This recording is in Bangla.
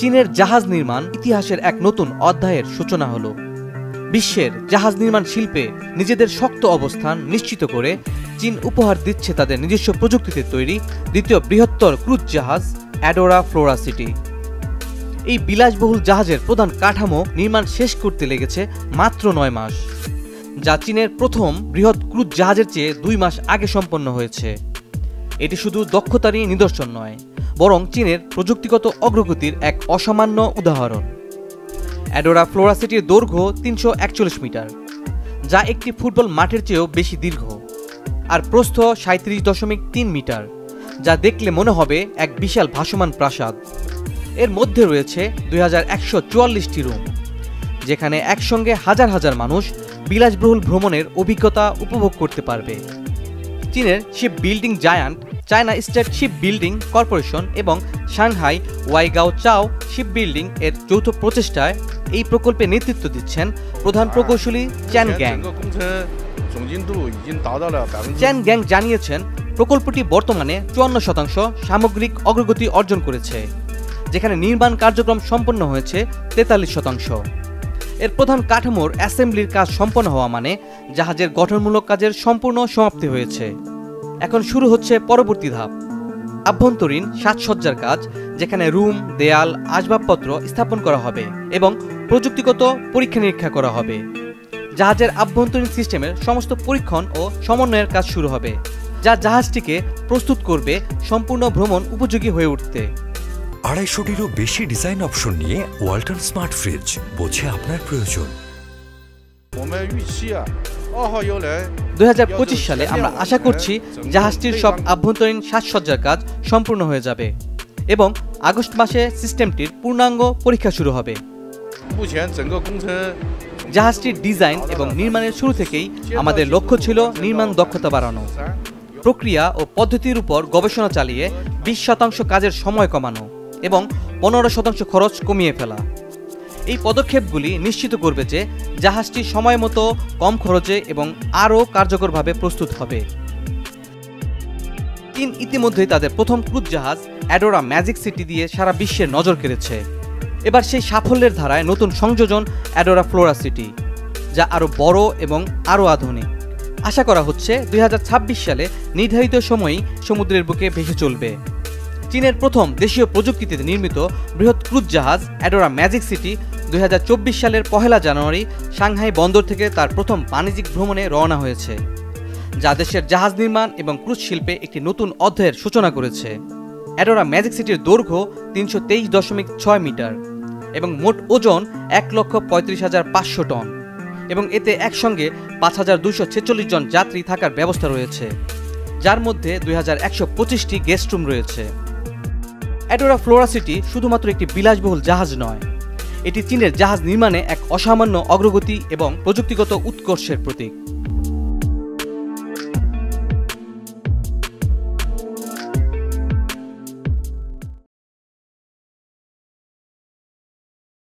চীনের জাহাজ নির্মাণ ইতিহাসের এক নতুন অধ্যায়ের সূচনা হলো। বিশ্বের জাহাজ নির্মাণ শিল্পে নিজেদের শক্ত অবস্থান নিশ্চিত করে চীন উপহার দিচ্ছে তাদের নিজস্ব প্রযুক্তিতে তৈরি দ্বিতীয় বৃহত্তর ক্রুজ জাহাজ অ্যাডোরা ফ্লোরাসিটি। এই বিলাসবহুল জাহাজের প্রধান কাঠামো নির্মাণ শেষ করতে লেগেছে মাত্র 9 মাস, যা চীনের প্রথম বৃহৎ ক্রুজ জাহাজের চেয়ে 2 মাস আগে সম্পন্ন হয়েছে। এটি শুধু দক্ষতারই নিদর্শন নয়, বরং চীনের প্রযুক্তিগত অগ্রগতির এক অসামান্য উদাহরণ। অ্যাডোরা ফ্লোরাসিটির দৈর্ঘ্য 341 মিটার, যা একটি ফুটবল মাঠের চেয়েও বেশি দীর্ঘ, আর প্রস্থ 37.3 মিটার, যা দেখলে মনে হবে এক বিশাল ভাসমান প্রাসাদ। এর মধ্যে রয়েছে 2144টি রুম, যেখানে একসঙ্গে হাজার হাজার মানুষ বিলাসবহুল ভ্রমণের অভিজ্ঞতা উপভোগ করতে পারবে। চীনের ship building giant China state ship building corporation এবং সাংহাই ওয়াইগাও চাও শিপ বিল্ডিং এর যৌথ প্রচেষ্টায় এই প্রকল্পে নেতৃত্ব দিচ্ছেন প্রধান প্রকৌশলী চ্যান গ্যাং। চ্যান গ্যাং জানিয়েছেন, প্রকল্পটি বর্তমানে 54% সামগ্রিক অগ্রগতি অর্জন করেছে, যেখানে নির্মাণ কার্যক্রম সম্পন্ন হয়েছে 43%। এর প্রধান কাঠামোর অ্যাসেম্বলির কাজ সম্পন্ন হওয়া মানে জাহাজের গঠনমূলক কাজের সম্পূর্ণ সমাপ্তি হয়েছে। এখন শুরু হচ্ছে পরবর্তী ধাপ, আভ্যন্তরীণ সাজসজ্জার কাজ, যেখানে রুম, দেয়াল, আসবাবপত্র স্থাপন করা হবে এবং প্রযুক্তিগত পরীক্ষা নিরীক্ষা করা হবে। জাহাজের আভ্যন্তরীণ সিস্টেমের সমস্ত পরীক্ষণ ও সমন্বয়ের কাজ শুরু হবে, যা জাহাজটিকে প্রস্তুত করবে সম্পূর্ণ ভ্রমণ উপযোগী হয়ে উঠতে। 250টিরও বেশি ডিজাইন অপশন নিয়ে ওয়ালটন স্মার্ট ফ্রিজ বোঝে আপনার প্রয়োজন। 2025 সালে আমরা আশা করছি জাহাজটির সব আভ্যন্তরীণ সাজসজ্জার কাজ সম্পূর্ণ হয়ে যাবে এবং আগস্ট মাসে সিস্টেমটির পূর্ণাঙ্গ পরীক্ষা শুরু হবে। জাহাজটির ডিজাইন এবং নির্মাণের শুরু থেকেই আমাদের লক্ষ্য ছিল নির্মাণ দক্ষতা বাড়ানো, প্রক্রিয়া ও পদ্ধতির উপর গবেষণা চালিয়ে 20% কাজের সময় কমানো এবং 15% খরচ কমিয়ে ফেলা। এই পদক্ষেপগুলি নিশ্চিত করবে যে জাহাজটি সময় মতো, কম খরচে এবং আরও কার্যকরভাবে প্রস্তুত হবে। চীন ইতিমধ্যেই তাদের প্রথম ক্রুজ জাহাজ অ্যাডোরা ম্যাজিক সিটি দিয়ে সারা বিশ্বের নজর কেড়েছে। এবার সেই সাফল্যের ধারায় নতুন সংযোজন অ্যাডোরা ফ্লোরাসিটি, যা আরও বড় এবং আরও আধুনিক। আশা করা হচ্ছে 2026 সালে নির্ধারিত সময়েই সমুদ্রের বুকে ভেসে চলবে। চীনের প্রথম দেশীয় প্রযুক্তিতে নির্মিত বৃহৎ ক্রুজ জাহাজ অ্যাডোরা ম্যাজিক সিটি 2024 সালের 1 জানুয়ারি সাংহাই বন্দর থেকে তার প্রথম বাণিজ্যিক ভ্রমণে রওনা হয়েছে, যা দেশের জাহাজ নির্মাণ এবং ক্রুজ শিল্পে একটি নতুন অধ্যায়ের সূচনা করেছে। অ্যাডোরা ম্যাজিক সিটির দৈর্ঘ্য 323.6 মিটার এবং মোট ওজন 1,35,500 টন এবং এতে একসঙ্গে 5,246 জন যাত্রী থাকার ব্যবস্থা রয়েছে, যার মধ্যে 2125টি গেস্ট রুম রয়েছে। অ্যাডোরা ফ্লোরাসিটি শুধুমাত্র একটি বিলাসবহুল জাহাজ নয়, এটি চীনের জাহাজ নির্মাণে এক অসামান্য অগ্রগতি এবং প্রযুক্তিগত উৎকর্ষের প্রতীক।